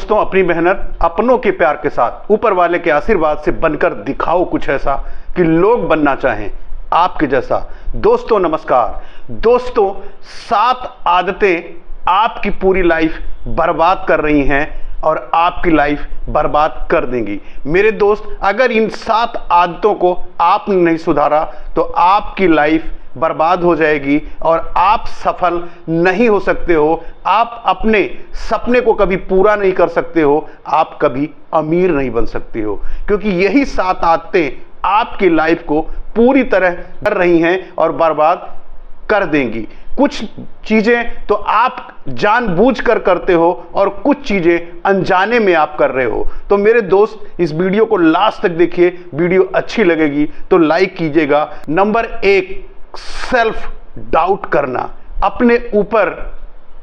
दोस्तों, अपनी मेहनत अपनों के प्यार के साथ ऊपर वाले के आशीर्वाद से बनकर दिखाओ कुछ ऐसा कि लोग बनना चाहें आपके जैसा। दोस्तों नमस्कार। दोस्तों, 7 आदतें आपकी पूरी लाइफ बर्बाद कर रही हैं और आपकी लाइफ बर्बाद कर देंगी। मेरे दोस्त, अगर इन 7 आदतों को आपने नहीं सुधारा तो आपकी लाइफ बर्बाद हो जाएगी और आप सफल नहीं हो सकते हो। आप अपने सपने को कभी पूरा नहीं कर सकते हो, आप कभी अमीर नहीं बन सकते हो, क्योंकि यही 7 आदतें आपकी लाइफ को पूरी तरह कर रही हैं और बर्बाद कर देंगी। कुछ चीजें तो आप जानबूझकर करते हो और कुछ चीजें अनजाने में आप कर रहे हो। तो मेरे दोस्त, इस वीडियो को लास्ट तक देखिए। वीडियो अच्छी लगेगी तो लाइक कीजिएगा। नंबर 1, सेल्फ डाउट करना, अपने ऊपर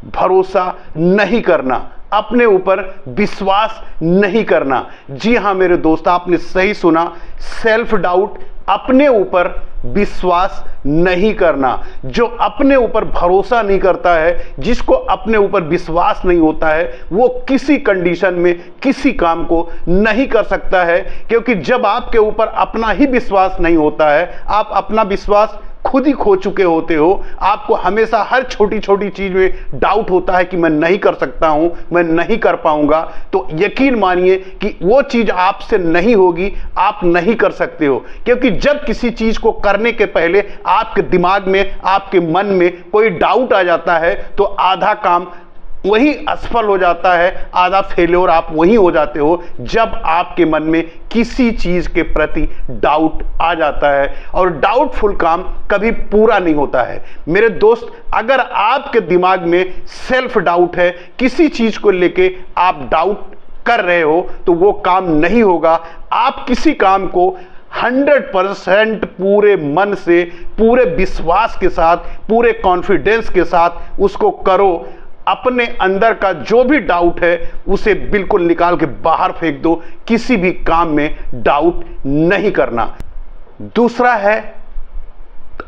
भरोसा नहीं करना, अपने ऊपर विश्वास नहीं करना। जी हां मेरे दोस्त, आपने सही सुना, सेल्फ डाउट, अपने ऊपर विश्वास नहीं करना। जो अपने ऊपर भरोसा नहीं करता है, जिसको अपने ऊपर विश्वास नहीं होता है, वो किसी कंडीशन में किसी काम को नहीं कर सकता है, क्योंकि जब आपके ऊपर अपना ही विश्वास नहीं होता है, आप अपना विश्वास खुद ही खो चुके होते हो। आपको हमेशा हर छोटी छोटी चीज में डाउट होता है कि मैं नहीं कर सकता हूं, मैं नहीं कर पाऊंगा। तो यकीन मानिए कि वो चीज आपसे नहीं होगी, आप नहीं कर सकते हो, क्योंकि जब किसी चीज को करने के पहले आपके दिमाग में, आपके मन में कोई डाउट आ जाता है तो आधा काम वही असफल हो जाता है, आधा फेल्योर आप वही हो जाते हो, जब आपके मन में किसी चीज के प्रति डाउट आ जाता है। और डाउटफुल काम कभी पूरा नहीं होता है। मेरे दोस्त, अगर आपके दिमाग में सेल्फ डाउट है, किसी चीज को लेके आप डाउट कर रहे हो, तो वो काम नहीं होगा। आप किसी काम को 100% पूरे मन से, पूरे विश्वास के साथ, पूरे कॉन्फिडेंस के साथ उसको करो। अपने अंदर का जो भी डाउट है उसे बिल्कुल निकाल के बाहर फेंक दो। किसी भी काम में डाउट नहीं करना। दूसरा है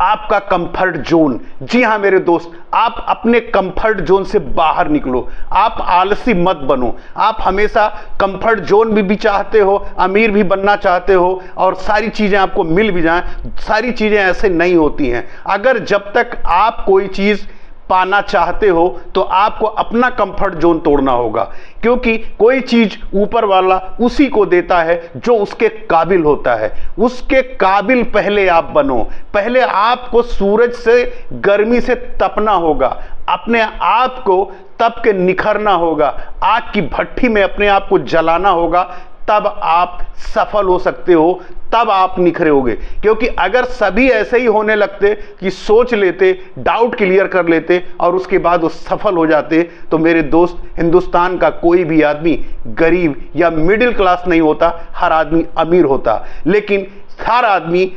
आपका कंफर्ट जोन। जी हां मेरे दोस्त, आप अपने कंफर्ट जोन से बाहर निकलो। आप आलसी मत बनो। आप हमेशा कंफर्ट जोन भी चाहते हो, अमीर भी बनना चाहते हो और सारी चीजें आपको मिल भी जाएं। सारी चीजें ऐसे नहीं होती हैं। अगर जब तक आप कोई चीज पाना चाहते हो तो आपको अपना कंफर्ट जोन तोड़ना होगा, क्योंकि कोई चीज ऊपर वाला उसी को देता है जो उसके काबिल होता है। उसके काबिल पहले आप बनो। पहले आपको सूरज से, गर्मी से तपना होगा, अपने आप को तप के निखरना होगा, आग की भट्ठी में अपने आप को जलाना होगा, तब आप सफल हो सकते हो, तब आप निखरोगे। क्योंकि अगर सभी ऐसे ही होने लगते कि सोच लेते, डाउट क्लियर कर लेते और उसके बाद वो सफल हो जाते, तो मेरे दोस्त, हिंदुस्तान का कोई भी आदमी गरीब या मिडिल क्लास नहीं होता, हर आदमी अमीर होता। लेकिन हर आदमी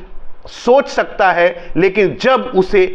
सोच सकता है, लेकिन जब उसे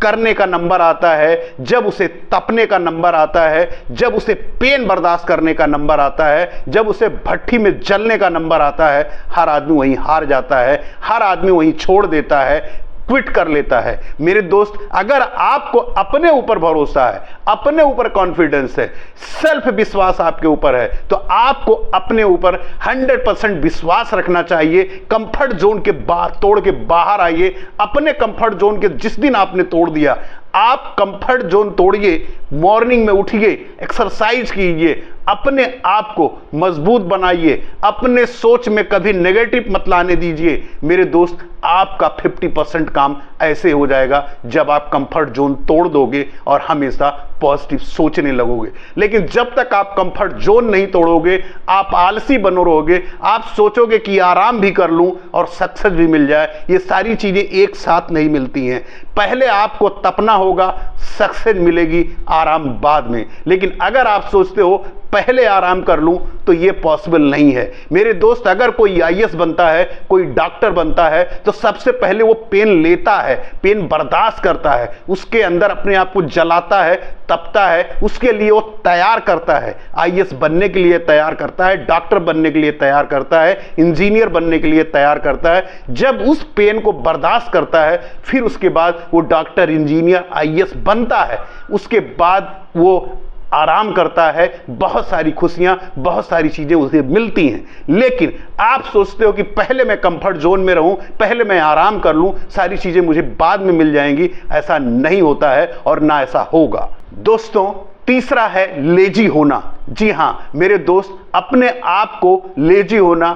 करने का नंबर आता है, जब उसे तपने का नंबर आता है, जब उसे पेन बर्दाश्त करने का नंबर आता है, जब उसे भट्टी में जलने का नंबर आता है, हर आदमी वहीं हार जाता है, हर आदमी वहीं छोड़ देता है, क्विट कर लेता है। मेरे दोस्त, अगर आपको अपने ऊपर भरोसा है, अपने ऊपर कॉन्फिडेंस है, सेल्फ विश्वास आपके ऊपर है, तो आपको अपने ऊपर 100% विश्वास रखना चाहिए। कंफर्ट जोन के तोड़ के बाहर आइए। अपने कंफर्ट जोन के जिस दिन आपने तोड़ दिया, आप कंफर्ट जोन तोड़िए, मॉर्निंग में उठिए, एक्सरसाइज कीजिए, अपने आप को मजबूत बनाइए, अपने सोच में कभी नेगेटिव मत लाने दीजिए। मेरे दोस्त, आपका 50% काम ऐसे हो जाएगा जब आप कंफर्ट जोन तोड़ दोगे और हमेशा पॉजिटिव सोचने लगोगे। लेकिन जब तक आप कंफर्ट जोन नहीं तोड़ोगे, आप आलसी बनो रहोगे। आप सोचोगे कि आराम भी कर लूं और सक्सेस भी मिल जाए। ये सारी चीजें एक साथ नहीं मिलती हैं। पहले आपको तपना होगा, सक्सेस मिलेगी आराम बाद में। लेकिन अगर आप सोचते हो पहले आराम कर लूं, तो ये पॉसिबल नहीं है। मेरे दोस्त, अगर कोई आईएएस बनता है, कोई डॉक्टर बनता है, तो सबसे पहले वो पेन लेता है, पेन बर्दाश्त करता है, उसके अंदर अपने आप को जलाता है, तपता है, उसके लिए वो तैयार करता है। आईएएस बनने के लिए तैयार करता है, डॉक्टर बनने के लिए तैयार करता है, इंजीनियर बनने के लिए तैयार करता है। जब उस पेन को बर्दाश्त करता है, फिर उसके बाद वो डॉक्टर, इंजीनियर, आईएएस बनता है। उसके बाद वो आराम करता है, बहुत सारी खुशियां, बहुत सारी चीजें उसे मिलती हैं। लेकिन आप सोचते हो कि पहले मैं कंफर्ट जोन में रहूं, पहले मैं आराम कर लूं, सारी चीजें मुझे बाद में मिल जाएंगी। ऐसा नहीं होता है और ना ऐसा होगा। दोस्तों, तीसरा है लेजी होना। जी हां मेरे दोस्त, अपने आप को लेजी होना,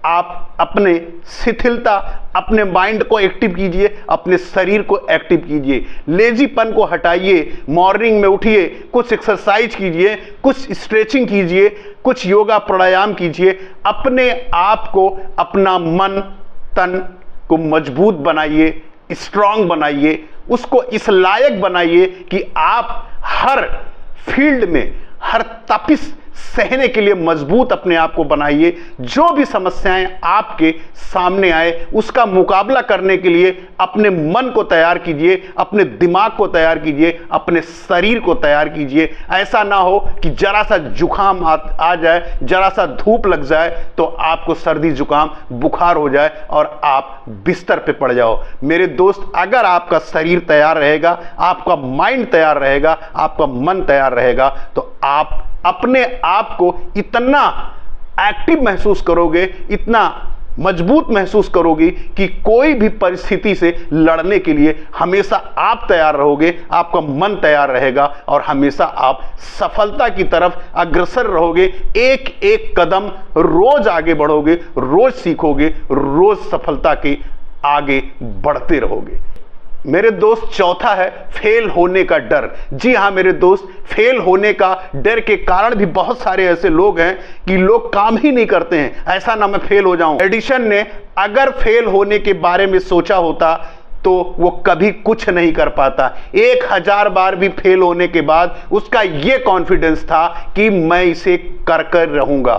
आप अपने शिथिलता, अपने माइंड को एक्टिव कीजिए, अपने शरीर को एक्टिव कीजिए, लेजीपन को हटाइए। मॉर्निंग में उठिए, कुछ एक्सरसाइज कीजिए, कुछ स्ट्रेचिंग कीजिए, कुछ योगा प्राणायाम कीजिए। अपने आप को, अपना मन तन को मजबूत बनाइए, स्ट्रांग बनाइए, उसको इस लायक बनाइए कि आप हर फील्ड में, हर तपिश सहने के लिए मजबूत अपने आप को बनाइए। जो भी समस्याएं आपके सामने आए उसका मुकाबला करने के लिए अपने मन को तैयार कीजिए, अपने दिमाग को तैयार कीजिए, अपने शरीर को तैयार कीजिए। ऐसा ना हो कि जरा सा जुकाम आ जाए, जरा सा धूप लग जाए तो आपको सर्दी जुकाम बुखार हो जाए और आप बिस्तर पे पड़ जाओ। मेरे दोस्त, अगर आपका शरीर तैयार रहेगा, आपका माइंड तैयार रहेगा, आपका मन तैयार रहेगा, तो आप अपने आप को इतना एक्टिव महसूस करोगे, इतना मजबूत महसूस करोगे कि कोई भी परिस्थिति से लड़ने के लिए हमेशा आप तैयार रहोगे, आपका मन तैयार रहेगा और हमेशा आप सफलता की तरफ अग्रसर रहोगे। एक एक कदम रोज आगे बढ़ोगे, रोज सीखोगे, रोज सफलता के आगे बढ़ते रहोगे। मेरे दोस्त, चौथा है फेल होने का डर। जी हां मेरे दोस्त, फेल होने का डर के कारण भी बहुत सारे ऐसे लोग हैं कि लोग काम ही नहीं करते हैं। ऐसा ना मैं फेल हो जाऊं। एडिशन ने अगर फेल होने के बारे में सोचा होता तो वो कभी कुछ नहीं कर पाता। 1000 बार भी फेल होने के बाद उसका ये कॉन्फिडेंस था कि मैं इसे कर कर रहूंगा।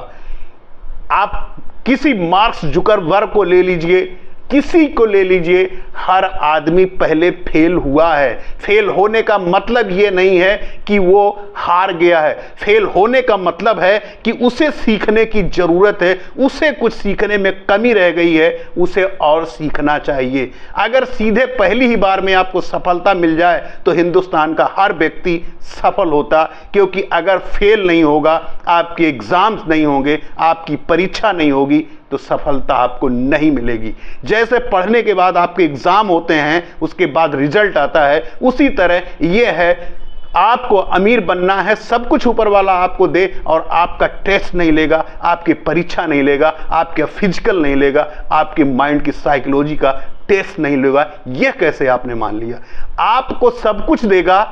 आप किसी मार्क जुकरबर्ग को ले लीजिए, किसी को ले लीजिए, हर आदमी पहले फेल हुआ है। फेल होने का मतलब यह नहीं है कि वो हार गया है। फेल होने का मतलब है कि उसे सीखने की जरूरत है, उसे कुछ सीखने में कमी रह गई है, उसे और सीखना चाहिए। अगर सीधे पहली ही बार में आपको सफलता मिल जाए तो हिंदुस्तान का हर व्यक्ति सफल होता, क्योंकि अगर फेल नहीं होगा, आपके एग्जाम्स नहीं होंगे, आपकी परीक्षा नहीं होगी, तो सफलता आपको नहीं मिलेगी। जैसे पढ़ने के बाद आपके एग्जाम होते हैं, उसके बाद रिजल्ट आता है, उसी तरह यह है, आपको अमीर बनना है, सब कुछ ऊपर वाला आपको दे और आपका टेस्ट नहीं लेगा, आपकी परीक्षा नहीं लेगा, आपका फिजिकल नहीं लेगा, आपके माइंड की साइकोलॉजी का टेस्ट नहीं लेगा, यह कैसे आपने मान लिया? आपको सब कुछ देगा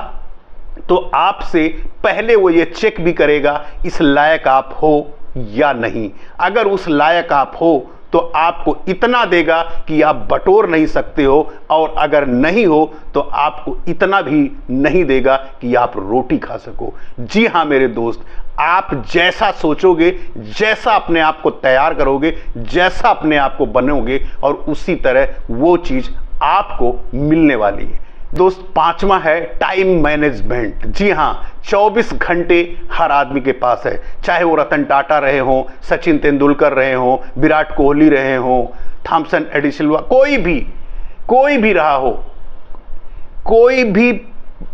तो आपसे पहले वो ये चेक भी करेगा इस लायक आप हो या नहीं। अगर उस लायक आप हो तो आपको इतना देगा कि आप बटोर नहीं सकते हो, और अगर नहीं हो तो आपको इतना भी नहीं देगा कि आप रोटी खा सको। जी हां मेरे दोस्त, आप जैसा सोचोगे, जैसा अपने आप को तैयार करोगे, जैसा अपने आप को बनोगे, और उसी तरह वो चीज आपको मिलने वाली है। दोस्त, पांचवा है टाइम मैनेजमेंट। जी हां, 24 घंटे हर आदमी के पास है, चाहे वो रतन टाटा रहे हों, सचिन तेंदुलकर रहे हों, विराट कोहली रहे हों, थॉमसन एडिसन, कोई भी रहा हो, कोई भी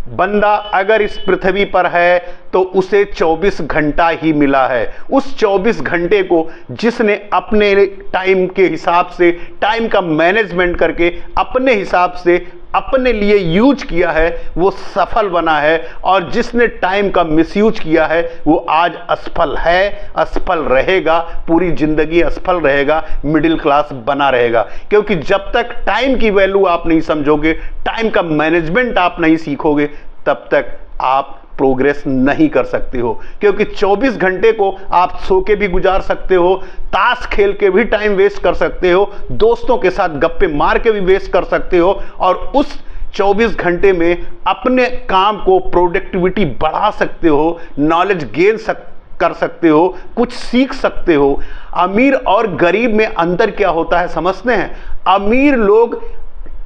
बंदा अगर इस पृथ्वी पर है तो उसे 24 घंटा ही मिला है। उस 24 घंटे को जिसने अपने टाइम के हिसाब से, टाइम का मैनेजमेंट करके अपने हिसाब से अपने लिए यूज किया है, वो सफल बना है। और जिसने टाइम का मिसयूज किया है वो आज असफल है, असफल रहेगा, पूरी जिंदगी असफल रहेगा, मिडिल क्लास बना रहेगा। क्योंकि जब तक टाइम की वैल्यू आप नहीं समझोगे, टाइम का मैनेजमेंट आप नहीं सीखोगे, तब तक आप प्रोग्रेस नहीं कर सकते हो। क्योंकि 24 घंटे को आप सो के भी गुजार सकते हो, ताश खेल के भी टाइम वेस्ट कर सकते हो, दोस्तों के साथ गप्पे मार के भी वेस्ट कर सकते हो, और उस 24 घंटे में अपने काम को प्रोडक्टिविटी बढ़ा सकते हो, नॉलेज गेन कर सकते हो, कुछ सीख सकते हो। अमीर और गरीब में अंतर क्या होता है समझते हैं? अमीर लोग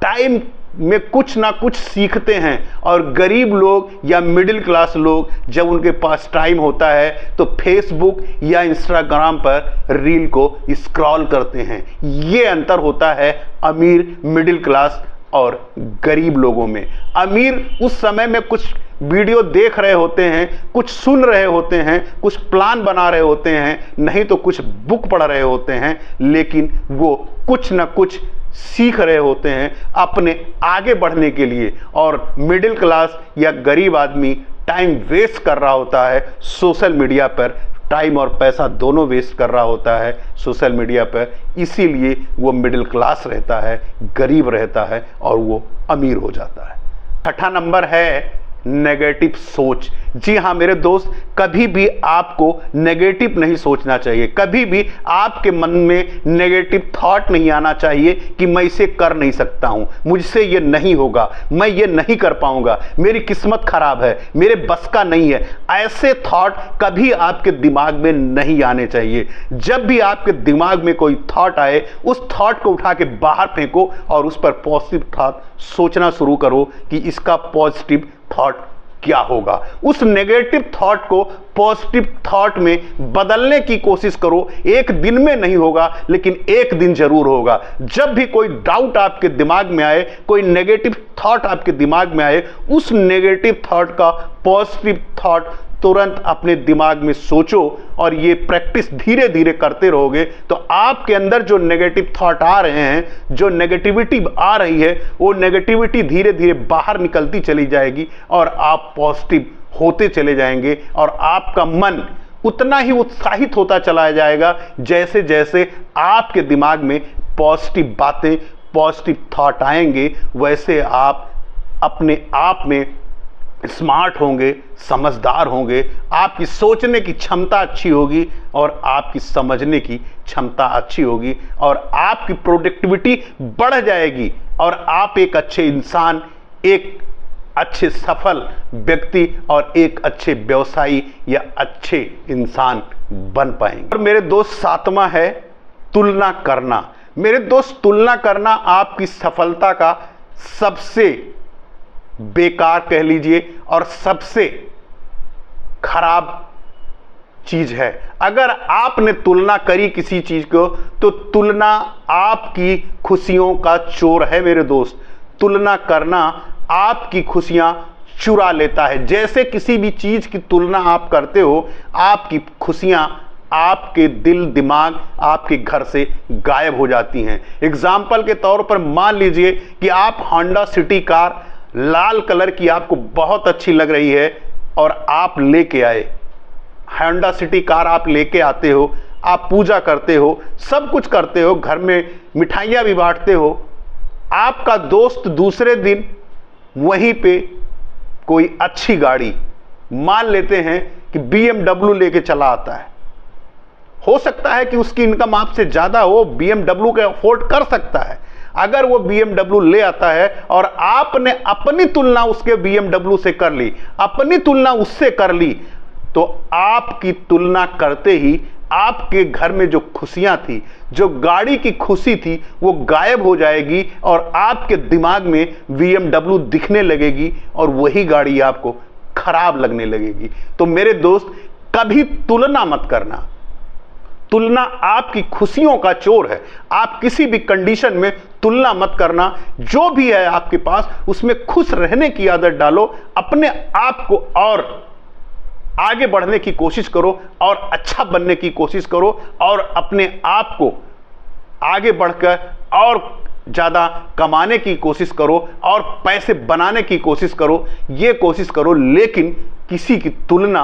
टाइम में कुछ ना कुछ सीखते हैं, और गरीब लोग या मिडिल क्लास लोग जब उनके पास टाइम होता है तो फेसबुक या इंस्टाग्राम पर रील को स्क्रॉल करते हैं। ये अंतर होता है अमीर, मिडिल क्लास और गरीब लोगों में। अमीर उस समय में कुछ वीडियो देख रहे होते हैं, कुछ सुन रहे होते हैं, कुछ प्लान बना रहे होते हैं, नहीं तो कुछ बुक पढ़ रहे होते हैं, लेकिन वो कुछ ना कुछ सीख रहे होते हैं अपने आगे बढ़ने के लिए। और मिडिल क्लास या गरीब आदमी टाइम वेस्ट कर रहा होता है सोशल मीडिया पर, टाइम और पैसा दोनों वेस्ट कर रहा होता है सोशल मीडिया पर। इसीलिए वो मिडिल क्लास रहता है, गरीब रहता है और वो अमीर हो जाता है। छठा नंबर है नेगेटिव सोच। जी हाँ मेरे दोस्त, कभी भी आपको नेगेटिव नहीं सोचना चाहिए। कभी भी आपके मन में नेगेटिव थॉट नहीं आना चाहिए कि मैं इसे कर नहीं सकता हूं, मुझसे ये नहीं होगा, मैं ये नहीं कर पाऊंगा, मेरी किस्मत खराब है, मेरे बस का नहीं है। ऐसे थॉट कभी आपके दिमाग में नहीं आने चाहिए। जब भी आपके दिमाग में कोई थॉट आए, उस थॉट को उठा के बाहर फेंको और उस पर पॉजिटिव थॉट सोचना शुरू करो कि इसका पॉजिटिव थॉट क्या होगा। उस नेगेटिव थॉट को पॉजिटिव थॉट में बदलने की कोशिश करो। एक दिन में नहीं होगा, लेकिन एक दिन जरूर होगा। जब भी कोई डाउट आपके दिमाग में आए, कोई नेगेटिव थॉट आपके दिमाग में आए, उस नेगेटिव थॉट का पॉजिटिव थॉट तुरंत अपने दिमाग में सोचो। और ये प्रैक्टिस धीरे धीरे करते रहोगे तो आपके अंदर जो नेगेटिव थॉट आ रहे हैं, जो नेगेटिविटी आ रही है, वो नेगेटिविटी धीरे धीरे बाहर निकलती चली जाएगी और आप पॉजिटिव होते चले जाएंगे। और आपका मन उतना ही उत्साहित होता चला जाएगा जैसे जैसे आपके दिमाग में पॉजिटिव बातें, पॉजिटिव थॉट आएंगे, वैसे आप अपने आप में स्मार्ट होंगे, समझदार होंगे, आपकी सोचने की क्षमता अच्छी होगी और आपकी समझने की क्षमता अच्छी होगी और आपकी प्रोडक्टिविटी बढ़ जाएगी और आप एक अच्छे इंसान, एक अच्छे सफल व्यक्ति और एक अच्छे व्यवसायी या अच्छे इंसान बन पाएंगे। और मेरे दोस्त, सातवां है तुलना करना। मेरे दोस्त, तुलना करना आपकी सफलता का सबसे बेकार कह लीजिए और सबसे खराब चीज है। अगर आपने तुलना करी किसी चीज को, तो तुलना आपकी खुशियों का चोर है मेरे दोस्त। तुलना करना आपकी खुशियां चुरा लेता है। जैसे किसी भी चीज की तुलना आप करते हो, आपकी खुशियां आपके दिल दिमाग, आपके घर से गायब हो जाती हैं। एग्जाम्पल के तौर पर मान लीजिए कि आप होंडा सिटी कार लाल कलर की आपको बहुत अच्छी लग रही है और आप लेके आए। होंडा सिटी कार आप लेके आते हो, आप पूजा करते हो, सब कुछ करते हो, घर में मिठाइयाँ भी बांटते हो। आपका दोस्त दूसरे दिन वहीं पे कोई अच्छी गाड़ी, मान लेते हैं कि BMW लेके चला आता है। हो सकता है कि उसकी इनकम आपसे ज़्यादा हो, BMW के अफोर्ड कर सकता है। अगर वो BMW ले आता है और आपने अपनी तुलना उसके BMW से कर ली, अपनी तुलना उससे कर ली, तो आपकी तुलना करते ही आपके घर में जो खुशियां थी, जो गाड़ी की खुशी थी, वो गायब हो जाएगी और आपके दिमाग में BMW दिखने लगेगी और वही गाड़ी आपको खराब लगने लगेगी। तो मेरे दोस्त, कभी तुलना मत करना। तुलना आपकी खुशियों का चोर है। आप किसी भी कंडीशन में तुलना मत करना। जो भी है आपके पास, उसमें खुश रहने की आदत डालो। अपने आप को और आगे बढ़ने की कोशिश करो और अच्छा बनने की कोशिश करो और अपने आप को आगे बढ़कर और ज़्यादा कमाने की कोशिश करो और पैसे बनाने की कोशिश करो। ये कोशिश करो, लेकिन किसी की तुलना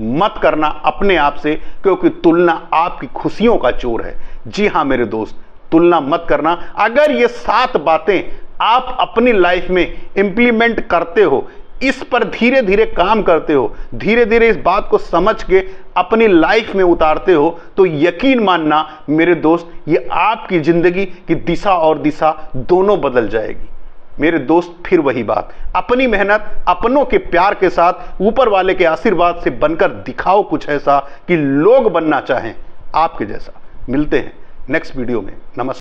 मत करना अपने आप से, क्योंकि तुलना आपकी खुशियों का चोर है। जी हाँ मेरे दोस्त, तुलना मत करना। अगर ये 7 बातें आप अपनी लाइफ में इंप्लीमेंट करते हो, इस पर धीरे धीरे काम करते हो, धीरे धीरे इस बात को समझ के अपनी लाइफ में उतारते हो, तो यकीन मानना मेरे दोस्त, ये आपकी जिंदगी की दिशा और दिशा दोनों बदल जाएगी। मेरे दोस्त, फिर वही बात, अपनी मेहनत, अपनों के प्यार के साथ, ऊपर वाले के आशीर्वाद से बनकर दिखाओ कुछ ऐसा कि लोग बनना चाहें आपके जैसा। मिलते हैं नेक्स्ट वीडियो में। नमस्कार।